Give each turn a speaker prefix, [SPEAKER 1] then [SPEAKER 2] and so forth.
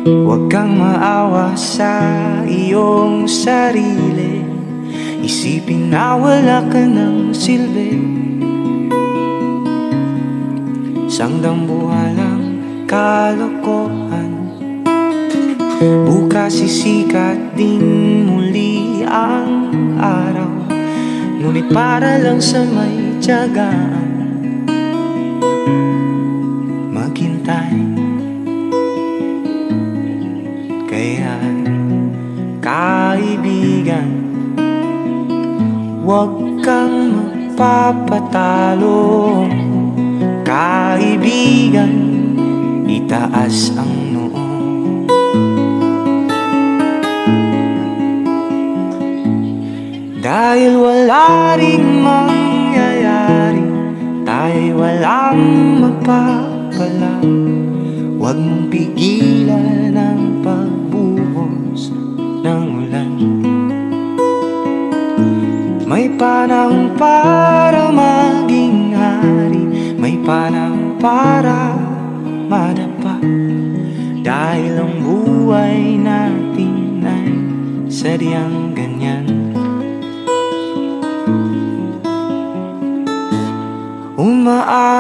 [SPEAKER 1] Huwag kang maawa sa iyong sarili. Isipin na wala ka ng silbi. Sangdambuhalang kalokohan. Bukas sisikat din muli ang araw, ngunit para lang sa may tiyagaan maghintay. Kaya kaibigan, huwag kang magpapatalo. Kaibigan, itaas ang noo. Dahil wala ring mangyayari, tayo'y walang mapapala. Huwag mong pigilan ang pagbuhos ng ulan. May panahon para maging hari, may panahon para madapa. Dahil ang buhay natin ay sadyang ganyan. Umaasa